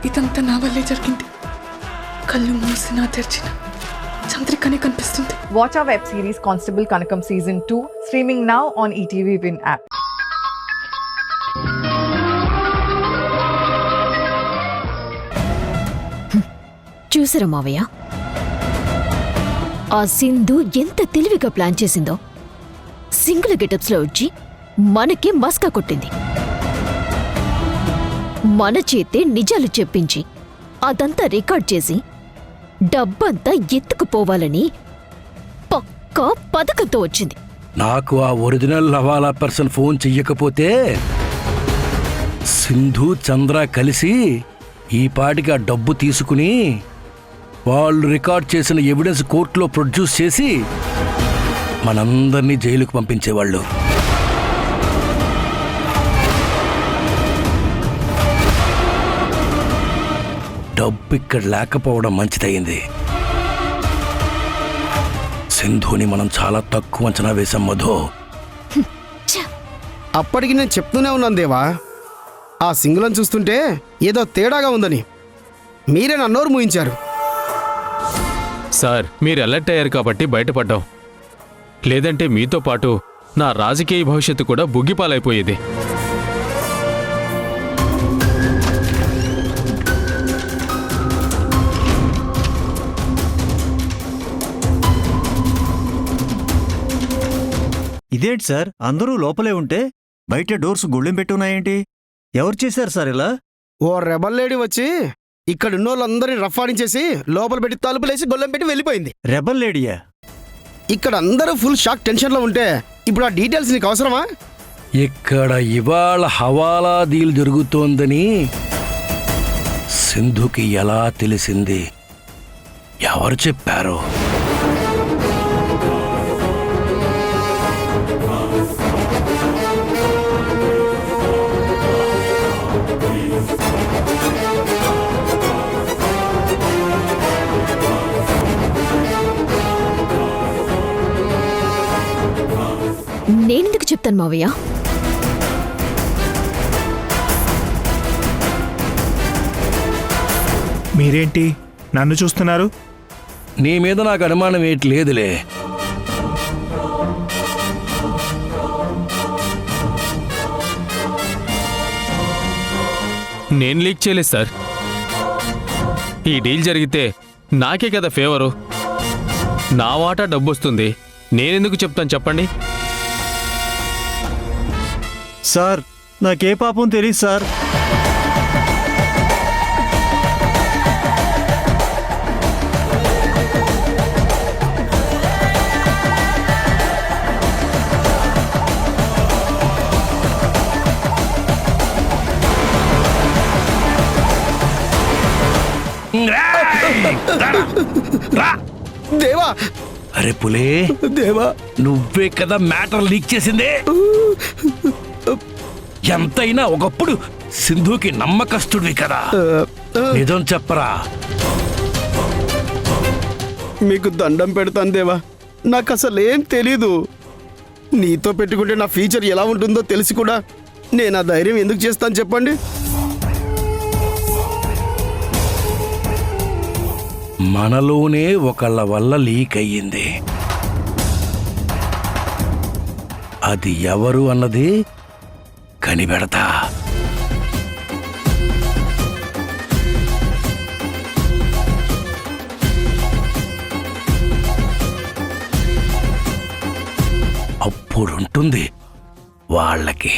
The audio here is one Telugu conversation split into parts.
ఇదంతా నా వల్లే జరిగింది. కళ్ళు మూసినా తెరిచిన చంద్రికనే కనిపిస్తుంది. Watch our web series Constable Kanakam Season 2 streaming now on ETV Win app. చూసారా మావయ్య, ఆ సింధు ఎంత తెలివిగా ప్లాన్ చేసిందో. సింగిల్ గెటప్స్ లో వచ్చి మనకే మస్కా కొట్టింది. మన చేతే నిజాలు చెప్పించి అదంతా రికార్డ్ చేసి డబ్బంతా ఎత్తుకుపోవాలని పక్కా పథకంతో వచ్చింది. నాకు ఆ ఒరిజినల్ హవాలా పర్సన్ ఫోన్ చెయ్యకపోతే సింధు చంద్ర కలిసి ఈ పాటికి ఆ డబ్బు తీసుకుని వాళ్ళు రికార్డ్ చేసిన ఎవిడెన్స్ కోర్టులో ప్రొడ్యూస్ చేసి మనందరినీ జైలుకు పంపించేవాళ్ళు. డబ్బు ఇక్కడ లేకపోవడం మంచిదయింది. సింధుని మనం చాలా తక్కువ అంచనా వేశాం మధు. అప్పటికి నేను చెప్తూనే ఉన్నాను దేవా, ఆ సింగులను చూస్తుంటే ఏదో తేడాగా ఉందని. మీరే నా నోరు మూయించారు. సార్, మీరు అలర్ట్ అయ్యారు కాబట్టి బయటపడ్డాం. లేదంటే మీతో పాటు నా రాజకీయ భవిష్యత్తు కూడా బుగ్గిపాలైపోయేది. ఇదేంటి సార్, అందరూ లోపలే ఉంటే బయట డోర్స్ గుళ్ళెం పెట్టున్నాయేంటి? ఎవరు చేశారు సార్ ఇలా? ఓ రెబల్ లేడీ వచ్చి ఇక్కడున్నోళ్ళందరినీ రఫాడించేసి లోపల పెట్టి తలుపులేసి గొల్లెం పెట్టి వెళ్ళిపోయింది. రెబల్ లేడీయా? ఇక్కడ అందరూ ఫుల్ షాక్ టెన్షన్లో ఉంటే ఇప్పుడు ఆ డీటెయిల్స్ నీకు అవసరమా? ఇక్కడ ఇవాళ హవాలా డీల్ జరుగుతోందని సింధుకి ఎలా తెలిసింది? ఎవరు చెప్పారు? నేనెందుకు చెప్తాను మావయ్య? మీరేంటి నన్ను చూస్తున్నారు? నీ మీద నాకు అనుమానం ఏంటి లేదులే. నేను లీక్ చేయలేదు సార్. ఈ డీల్ జరిగితే నాకే కదా ఫేవరు. నా వాటా డబ్బు వస్తుంది. నేనెందుకు చెప్తాను చెప్పండి? సార్, నాకే పాపం తెలియదు సార్. దేవా! అరే పులే, దేవా నువ్వే కదా మ్యాటర్ లీక్ చేసిందే. ఎంతైనా ఒకప్పుడు సింధుకి నమ్మకస్తుడివి కదా, నిజం చెప్పరా? మీకు దండం పెడతాను దేవా, నాకు అసలేం తెలీదు. నీతో పెట్టుకుంటే నా ఫ్యూచర్ ఎలా ఉంటుందో తెలిసి కూడా నేను ఆ ధైర్యం ఎందుకు చేస్తాను చెప్పండి? మనలోనే ఒకళ్ళ వల్ల లీక్ అయ్యింది. అది ఎవరు అన్నది కనిపెడతా. అప్పుడుంటుంది వాళ్ళకి.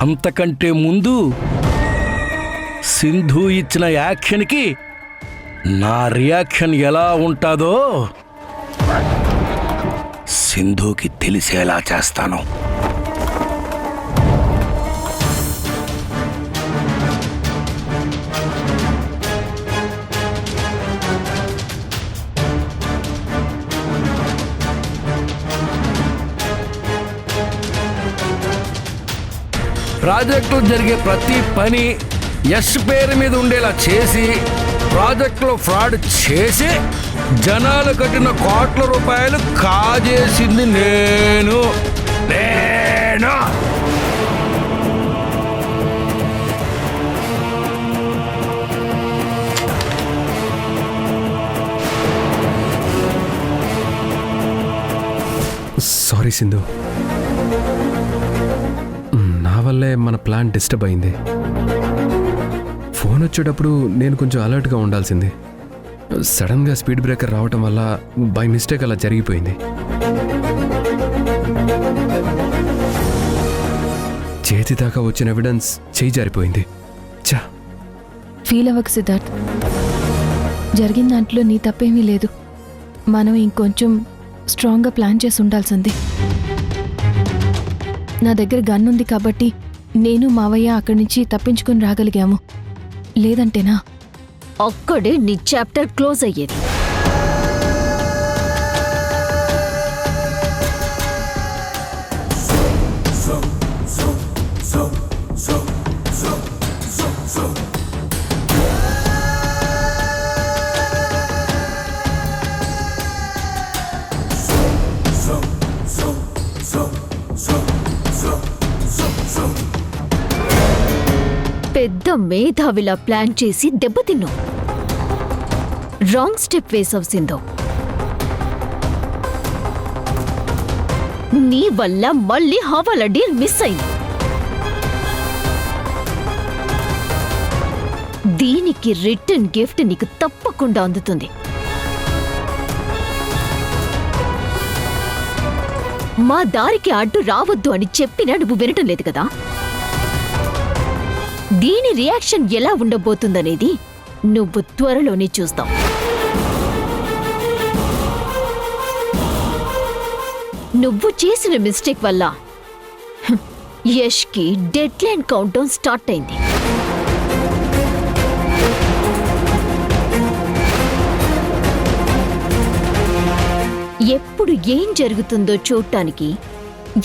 అంతకంటే ముందు సింధు ఇచ్చిన యాక్షన్కి నా రియాక్షన్ ఎలా ఉంటాదో సింధుకి తెలిసేలా చేస్తాను. ప్రాజెక్టులో జరిగే ప్రతి పని యశ్ పేరు మీద ఉండేలా చేసి ప్రాజెక్టులో ఫ్రాడ్ చేసి జనాలు కట్టిన కోట్ల రూపాయలు కాజేసింది నేను. సారీ సింధు, నా వల్లే మన ప్లాన్ డిస్టర్బ్ అయింది. ఫోన్ వచ్చేటప్పుడు నేను కొంచెం అలర్ట్గా ఉండాల్సింది. సడన్గా స్పీడ్ బ్రేకర్ రావటం వల్ల బై మిస్టేక్ అలా జరిగిపోయింది. చేతి దాకా వచ్చిన ఎవిడెన్స్ చేయి జారిపోయింది. చా, ఫీల్ అవ్వకు సిద్ధార్థ్, జరిగిన దాంట్లో నీ తప్పేమీ లేదు. మనం ఇంకొంచెం స్ట్రాంగ్గా ప్లాన్ చేసి ఉండాల్సింది. నా దగ్గర గన్ ఉంది కాబట్టి నేను మావయ్య అక్కడి నుంచి తప్పించుకొని రాగలిగాము. లేదంటేనా అక్కడే నీ చాప్టర్ క్లోజ్ అయ్యేది. పెద్ద మేధావిలా ప్లాన్ చేసి దెబ్బతిన్నావు. రాంగ్ స్టెప్ వేసావు సింధు. నీ వల్ల మళ్ళీ హవాలా డీల్ మిస్ అయింది. దీనికి రిటర్న్ గిఫ్ట్ నీకు తప్పకుండా అందుతుంది. మా దారికి అడ్డు రావద్దు అని చెప్పినా నువ్వు వినటం లేదు కదా. దీని రియాక్షన్ ఎలా ఉండబోతుందనేది నువ్వు త్వరలోనే చూస్తావు. నువ్వు చేసిన మిస్టేక్ వల్ల యష్కి deadline countdown start అయింది. ఎప్పుడు ఏం జరుగుతుందో చూడటానికి,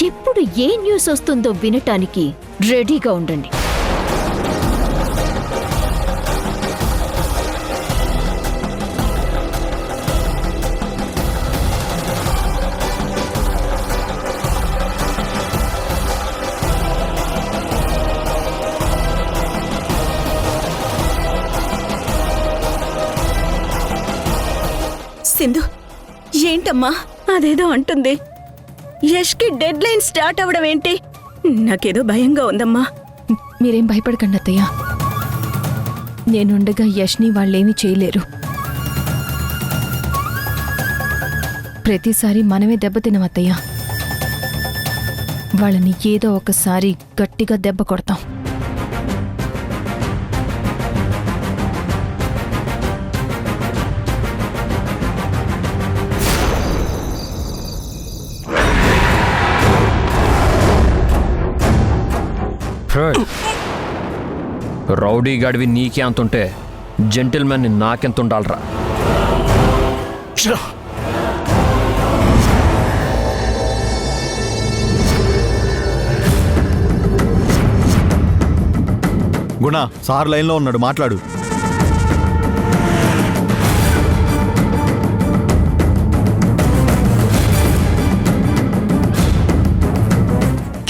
ఎప్పుడు ఏ న్యూస్ వస్తుందో వినటానికి రెడీగా ఉండండి. సింధు, ఏంటమ్మా అదేదో అంటుంది? యష్కి డెడ్ లైన్ స్టార్ట్ అవ్వడం ఏంటి? నాకేదో భయంగా ఉందమ్మా. మీరేం భయపడకండి అత్తయ్య. నేనుండగా యష్ని వాళ్ళేమీ చేయలేరు. ప్రతిసారి మనమే దెబ్బతినం అత్తయ్య. వాళ్ళని ఏదో ఒకసారి గట్టిగా దెబ్బ కొడతాం. రౌడీ గడివి నీకే అంతుంటే జెంటిల్మెన్ నాకెంత ఉండాలరా? గుణ, సార్ లైన్లో ఉన్నాడు, మాట్లాడు.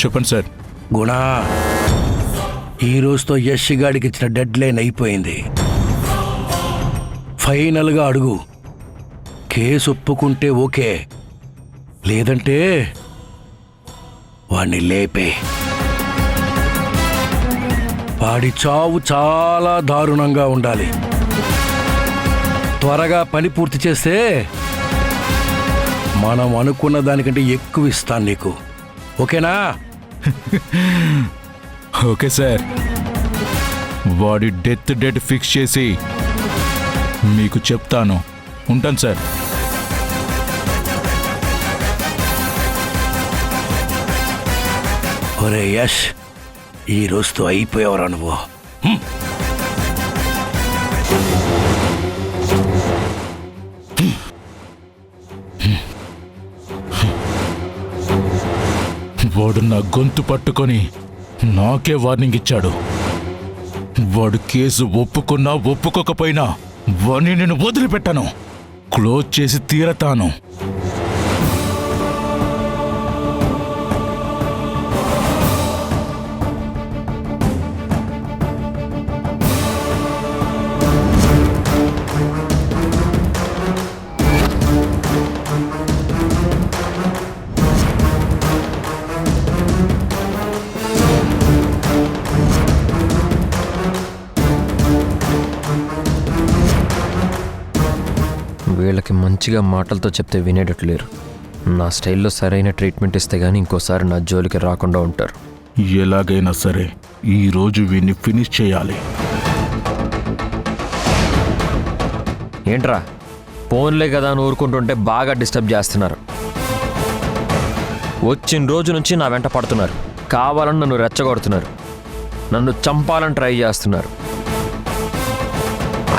చెప్పండి సార్. గుణ, ఈ రోజుతో యష్ గాడికి ఇచ్చిన డెడ్ లైన్ అయిపోయింది. ఫైనల్గా అడుగు. కేసు ఒప్పుకుంటే ఓకే, లేదంటే వాణ్ణి లేపే. వాడి చావు చాలా దారుణంగా ఉండాలి. త్వరగా పని పూర్తి చేస్తే మనం అనుకున్న దానికంటే ఎక్కువ ఇస్తాను నీకు. ఓకేనా? Okay sir. వాడి డెత్ డేట్ ఫిక్స్ చేసి మీకు చెప్తాను. ఉంటాను సార్. ఒరే యష్, ఈ రోజుతో అయిపోయావరా నువ్వు. వాడు నా గొంతు పట్టుకొని నాకే వార్నింగ్ ఇచ్చాడు. వాడు కేసు ఒప్పుకున్నా ఒప్పుకోకపోయినా వాణ్ణి నేను వదిలిపెట్టాను. క్లోజ్ చేసి తీరతాను. వీళ్ళకి మంచిగా మాటలతో చెప్తే వినేటట్లు లేరు. నా స్టైల్లో సరైన ట్రీట్మెంట్ ఇస్తే గానీ ఇంకోసారి నా జోలికి రాకుండా ఉంటారు. ఎలాగైనా సరే ఈ రోజు వీన్ని ఫినిష్ చేయాలి. ఏంట్రా ఫోన్లే కదా అని ఊరుకుంటుంటే బాగా డిస్టర్బ్ చేస్తున్నారు. వచ్చిన రోజు నుంచి నా వెంట పడుతున్నారు. కావాలని నన్ను రెచ్చగొడుతున్నారు. నన్ను చంపాలని ట్రై చేస్తున్నారు.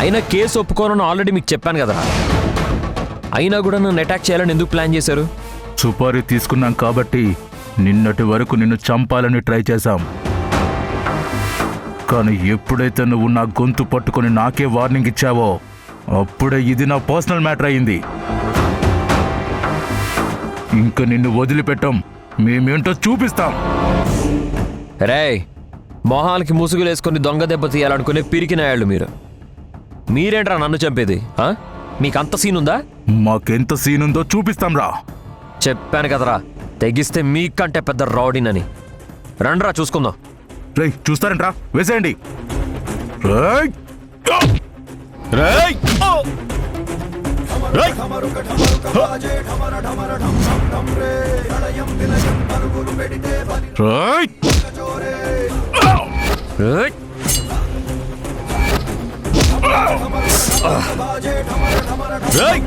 అయినా కేసు ఒప్పుకోనని ఆల్రెడీ మీకు చెప్పాను కదా. అయినా కూడా నన్ను అటాక్ చేయాలని ఎందుకు ప్లాన్ చేశారు? సుపారీ తీసుకున్నాం కాబట్టి నిన్నటి వరకు నిన్ను చంపాలని ట్రై చేశాం. కానీ ఎప్పుడైతే నువ్వు నా గొంతు పట్టుకొని నాకే వార్నింగ్ ఇచ్చావో అప్పుడే ఇది నా పర్సనల్ మ్యాటర్ అయింది. ఇంకా నిన్ను వదిలిపెట్టాం. మేమేంటో చూపిస్తాం. రేయ్, మొహాలకి ముసుగులేసుకొని దొంగ దెబ్బ తీయాలనుకునే పిరికినాయాళ్ళు మీరు. మీరేంట్రా నన్ను చంపేది? మీకంత సీనుందా? మాకెంత సీనుందో చూపిస్తాం రా. చెప్పాను కదరా, తెగిస్తే మీకంటే పెద్ద రౌడీనని. రండ్రా చూసుకుందాం. రేయ్ చూస్తారంట్రా, వేసేయండి. రేయ్ రేయ్ రేయ్ రేయ్ రేయ్ రేయ్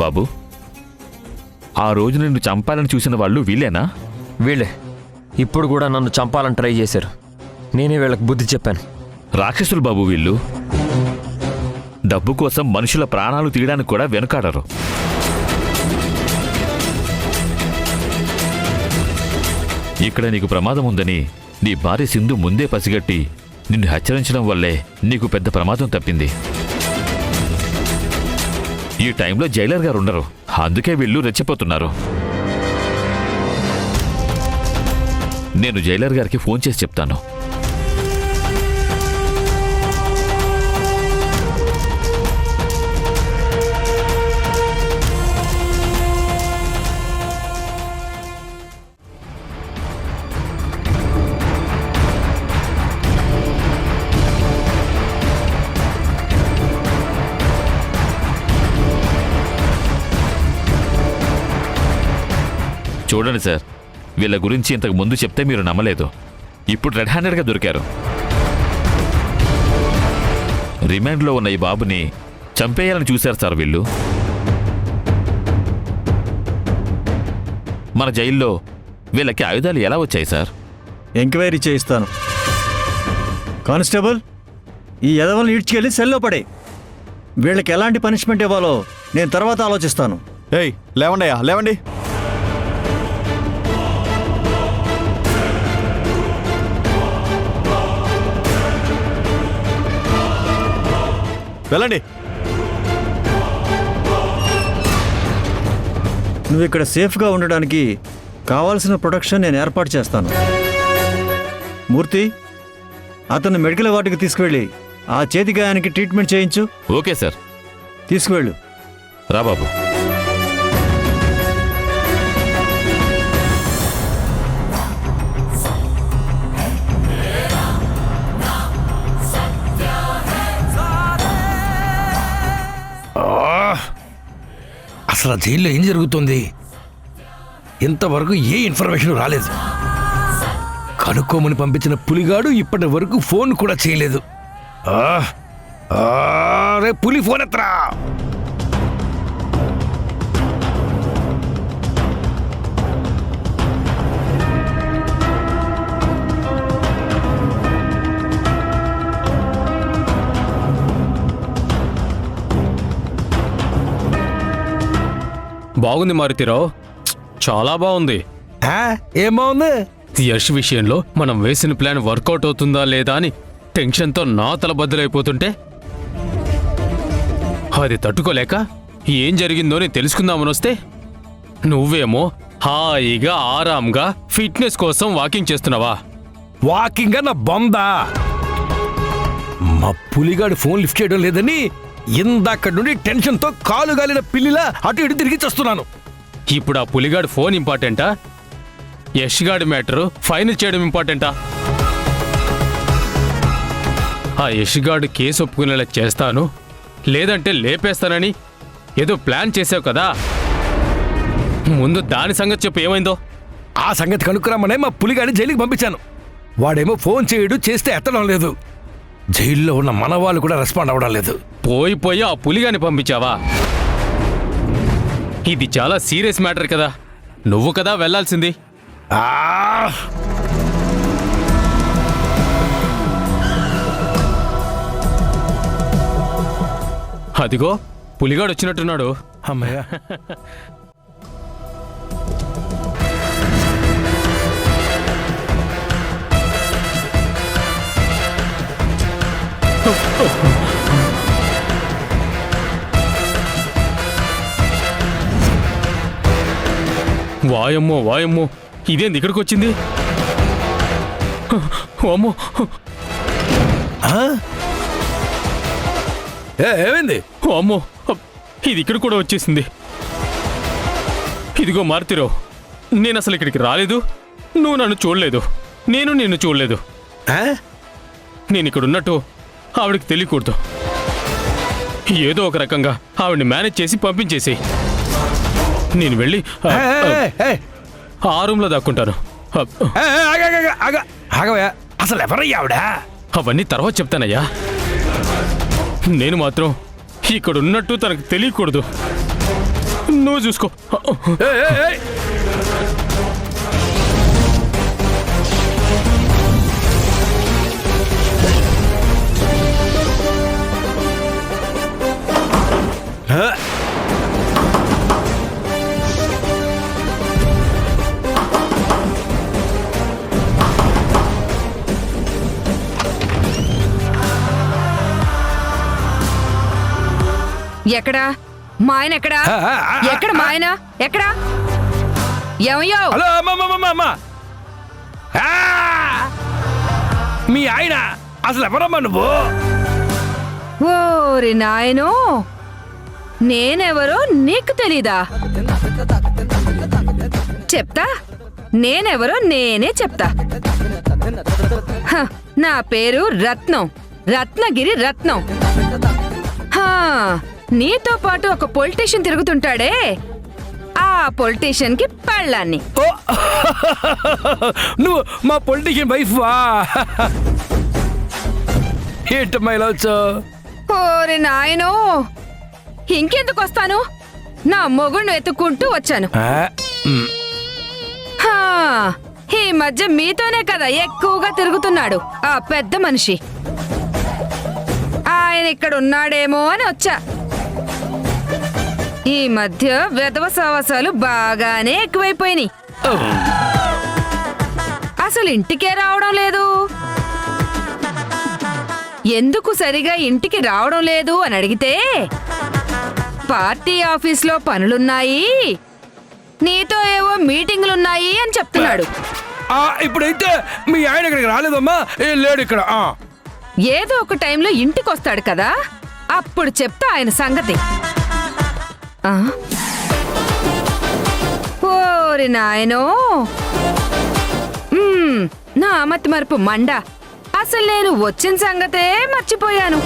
బాబు, ఆ రోజు నిన్ను చంపాలని చూసిన వాళ్ళు వీళ్ళేనా? వీళ్ళే. ఇప్పుడు కూడా నన్ను చంపాలని ట్రై చేశారు. నేనే వీళ్ళకి బుద్ధి చెప్పాను. రాక్షసులు బాబు వీళ్ళు. డబ్బు కోసం మనుషుల ప్రాణాలు తీయడానికి కూడా వెనుకాడరు. ఇక్కడ నీకు ప్రమాదం ఉందని నీ భార్య సింధు ముందే పసిగట్టి నిన్ను హెచ్చరించడం వల్లే నీకు పెద్ద ప్రమాదం తప్పింది. ఈ టైంలో జైలర్ గారు ఉండరు, అందుకే వీళ్ళు రెచ్చిపోతున్నారు. నేను జైలర్ గారికి ఫోన్ చేసి చెప్తాను. చూడండి సార్, వీళ్ళ గురించి ఇంతకు ముందు చెప్తే మీరు నమ్మలేదు. ఇప్పుడు రెడ్ హ్యాండెడ్గా దొరికారు. రిమాండ్లో ఉన్న ఈ బాబుని చంపేయాలని చూశారు సార్ వీళ్ళు. మన జైల్లో వీళ్ళకి ఆయుధాలు ఎలా వచ్చాయి సార్? ఎంక్వైరీ చేయిస్తాను. కానిస్టేబుల్, ఈ ఎదవల్ని ఈడ్చుకెళ్ళి సెల్లో పడే. వీళ్ళకి ఎలాంటి పనిష్మెంట్ ఇవ్వాలో నేను తర్వాత ఆలోచిస్తాను. ఏయ్ లేవండి అయ్యా, లేవండి. వెళ్ళండి. నువ్వు ఇక్కడ సేఫ్గా ఉండడానికి కావాల్సిన ప్రొటెక్షన్ నేను ఏర్పాటు చేస్తాను. మూర్తి, అతను మెడికల్ వార్డుకి తీసుకువెళ్ళి ఆ చేతి గాయానికి ట్రీట్మెంట్ చేయించు. Okay sir. తీసుకువెళ్ళు. రా బాబు. అసలు జైల్లో ఏం జరుగుతుంది? ఇంతవరకు ఏ ఇన్ఫర్మేషన్ రాలేదు. కనుక్కోమని పంపించిన పులిగాడు ఇప్పటి వరకు ఫోన్ కూడా చేయలేదు. రే పులి, ఫోన్ ఎత్తరా. బాగుంది మారుతిరావు, చాలా బాగుంది. ఏం బాగుంది? యష్ విషయంలో మనం వేసిన ప్లాన్ వర్కౌట్ అవుతుందా లేదా అని టెన్షన్తో నా తల బద్దలైపోతుంటే అది తట్టుకోలేక ఏం జరిగిందో నేను తెలుసుకుందామని వస్తే నువ్వేమో హాయిగా ఆరాంగా ఫిట్నెస్ కోసం వాకింగ్ చేస్తున్నావా? వాకింగ్ నా బొందా. మా పులిగాడు ఫోన్ లిఫ్ట్ చేయడం లేదని ఇందాక నుండి టెన్షన్తో కాలు గాలిన పిల్లిలా అటు ఇటు తిరిగి చేస్తున్నాను. ఇప్పుడు ఆ పులిగాడు ఫోన్ ఇంపార్టెంటా, యష్ గాడి మ్యాటరు ఫైనల్ చేయడం ఇంపార్టెంటా? ఆ యష్ గాడు కేసు ఒప్పుకునేలా చేస్తాను లేదంటే లేపేస్తానని ఏదో ప్లాన్ చేసావు కదా, ముందు దాని సంగతి చెప్పు, ఏమైందో? ఆ సంగతి కనుక్కురమ్మనే మా పులిగాడిని జైలుకి పంపించాను. వాడేమో ఫోన్ చేయడు, చేస్తే ఎత్తడం లేదు. జైల్లో ఉన్న మన వాళ్ళు కూడా రెస్పాండ్ అవ్వడం లేదు. పోయి ఆ పులిగాని పంపించావా? ఇది చాలా సీరియస్ మ్యాటర్ కదా, నువ్వు కదా వెళ్ళాల్సింది. అదిగో పులిగాడు వచ్చినట్టున్నాడు. అమ్మయ్య. వాయమ్మో వాయమ్మో, ఇదేంది ఇక్కడికి వచ్చింది? అమ్మో, ఏమైంది? అమ్మో, ఇది ఇక్కడ కూడా వచ్చేసింది. ఇదిగో మారుతిరావు, నేను అసలు ఇక్కడికి రాలేదు, నువ్వు నన్ను చూడలేదు, నేను నిన్ను చూడలేదు. నేను ఇక్కడ ఉన్నట్టు ఆవిడకి తెలియకూడదు. ఏదో ఒక రకంగా ఆవిడని మేనేజ్ చేసి పంపించేసి నేను వెళ్ళి ఆ రూమ్లో దాక్కుంటాను. అసలు ఎవరయ్యా ఆవిడ? అవన్నీ తర్వాత చెప్తానయ్యా. నేను మాత్రం ఇక్కడ ఉన్నట్టు తనకు తెలియకూడదు. నువ్వు చూసుకో. ఎక్కడా మా ఆయన? ఎక్కడా ఎక్కడ మా ఆయన? ఎక్కడా? ఏమయ్యో? హలో అమ్మా, మీ ఆయన అసలు ఎవరమ్మా నువ్వు? ఓరి నాయనో, నేనెవరో నీకు తెలీదా? చెప్తా, నేనెవరో నేనే చెప్తా. నా పేరు రత్నం, రత్నగిరి రత్నం. నీతో పాటు ఒక పొలిటీషియన్ తిరుగుతుంటాడే, ఆ పొలిటీషియన్ కి పెళ్ళాన్ని. నువ్వు మా పొలిటీషియన్ వైఫ్ వా? ఏంటమ్మా ఇలా వచ్చావు? ఓరి నాయనో, ఇంకెందుకు వస్తాను, నా మొగుడిని వెతుక్కుంటూ వచ్చాను. ఈ మధ్య మీతోనే కదా ఎక్కువగా తిరుగుతున్నాడు ఆ పెద్ద మనిషి. ఆయన ఇక్కడ ఉన్నాడేమో అని వచ్చా. ఈ మధ్య వెధవ సావాసాలు బాగానే ఎక్కువైపోయినాయి. అసలు ఇంటికే రావడం లేదు. ఎందుకు సరిగా ఇంటికి రావడం లేదు అని అడిగితే పార్టీ ఆఫీస్లో పనులున్నాయి, నీతో ఏవో మీటింగులున్నాయి అని చెప్తున్నాడు. ఇప్పుడైతే మీ ఆయన ఇక్కడికి రాలేదమ్మా? లేడు ఇక్కడ. ఏదో ఒక టైంలో ఇంటికి వస్తాడు కదా, అప్పుడు చెప్తా ఆయన సంగతి. ఓరి నాయనో, నా మతి మరుపు మండ. అసలు నేను వచ్చిన సంగతే మర్చిపోయాను.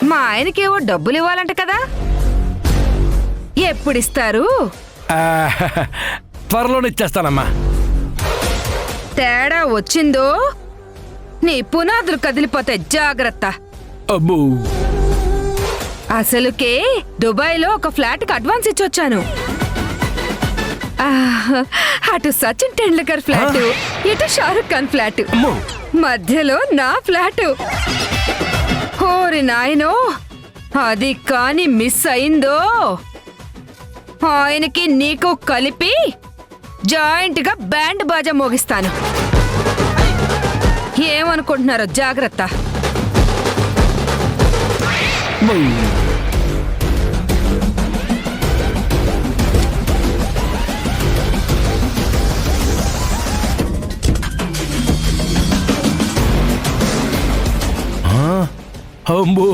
మా ఆయనకేవో డబ్బులు ఇవ్వాలంట కదా, ఎప్పుడిస్తారు? త్వరలోనే ఇచ్చేస్తానమ్మా. తేడా వచ్చిందో నీ పునాదులు కదిలిపోతాయి, జాగ్రత్త. అబ్బో, అసలుకే దుబాయ్లో ఒక ఫ్లాట్కి అడ్వాన్స్ ఇచ్చొచ్చాను. అటు సచిన్ టెండూల్కర్ ఫ్లాట్, ఇటు షారుఖ్ ఖాన్ ఫ్లాట్, మధ్యలో నా ఫ్లాట్. ఓరి నాయనో, అది కాని మిస్ అయిందో ఆయనకి నీకు కలిపి జాయింట్ గా బ్యాండ్ బాజా మోగిస్తాను. ఏమనుకుంటున్నారో జాగ్రత్త. అమ్మో,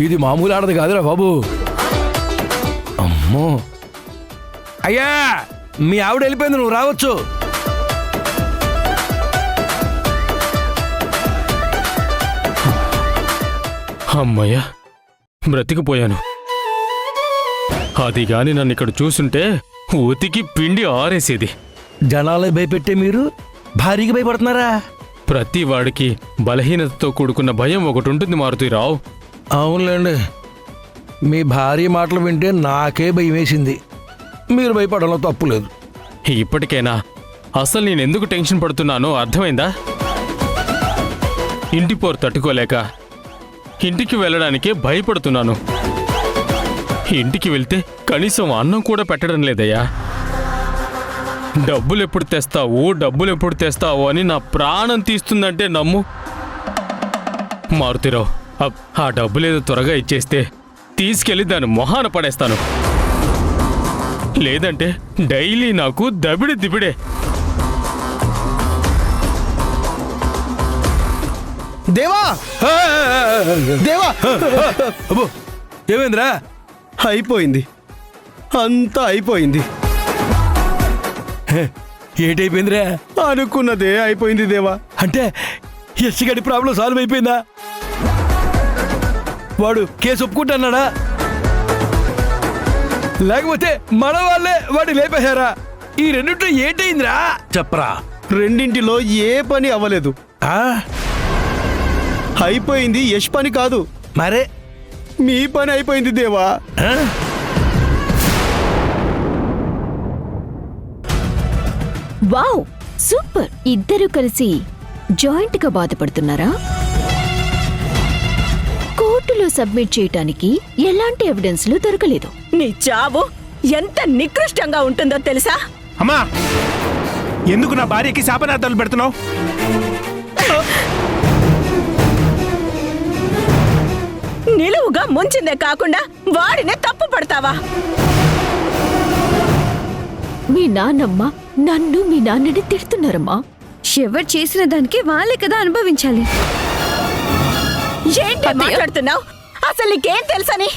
ఇది మామూలు ఆడదు కాదురా బాబు. అమ్మో, అయ్యా మీ ఆవిడ వెళ్ళిపోయింది, నువ్వు రావచ్చు. అమ్మయ్యా, బ్రతికిపోయాను. అది గాని నన్ను ఇక్కడ చూసుంటే ఉతికి పిండి ఆరేసేది. జనాలే భయపెట్టే మీరు భారీగా భయపడుతున్నారా? ప్రతి వాడికి బలహీనతతో కూడుకున్న భయం ఒకటి ఉంటుంది మారుతీరావు. అవునులేండి, మీ భార్య మాటలు వింటే నాకే భయం వేసింది. మీరు భయపడంలో తప్పులేదు. ఇప్పటికైనా అసలు నేను ఎందుకు టెన్షన్ పడుతున్నానో అర్థమైందా? ఇంటి పోరు తట్టుకోలేక ఇంటికి వెళ్ళడానికే భయపడుతున్నాను. ఇంటికి వెళ్తే కనీసం అన్నం కూడా పెట్టడం లేదయ్యా. డబ్బులెప్పుడు తెస్తావు అని నా ప్రాణం తీస్తుందంటే నమ్ము. మారుతీరావు, ఆ డబ్బులేదో త్వరగా ఇచ్చేస్తే తీసుకెళ్లి దాని మొహాన పడేస్తాను. లేదంటే డైలీ నాకు దబిడి దిబిడే. దేవా దేవా, అబ్బో, ఏమైందిరా? అయిపోయింది, అంతా అయిపోయింది. ఏటైపోయిందిరా? అనుకున్నదే అయిపోయింది దేవా. అంటే ఎస్ గడి ప్రాబ్లం సాల్వ్ అయిపోయిందా? వాడు కేసు ఒప్పుకుంటున్నాడా, లేకపోతే మన వాళ్ళే వాడిని లేపేశారా? ఈ రెండింటిలో ఏంటైందిరా చెప్పరా? రెండింటిలో ఏ పని అవ్వలేదు. అయిపోయింది యష్ పని కాదు, మరే మీ పని అయిపోయింది దేవా. Wow, super. ఇద్దరు కలిసి జాయింట్ గా బాధపడుతున్నారా? కోర్టులో సబ్మిట్ చేయటానికి ఎలాంటి ఎవిడెన్స్లు దొరకలేదు. నీ చావు ఎంత నికృష్టంగా ఉంటుందో తెలుసా? అమ్మా, ఎందుకు నా భార్యకి శాపనార్థాలు పెడుతున్నావు? నిలువుగా ముంచిందే కాకుండా వాడినే తప్పు పడతావా? మీ నాన్నమ్మ నన్ను మీ నాన్నని తిడుతున్నారమ్మా. ఎవరు చేసిన దానికి వాళ్ళే కదా అనుభవించాలి. ఏంటి మాట్లాడుతున్నావు? అసలు నీకేం తెలుసని?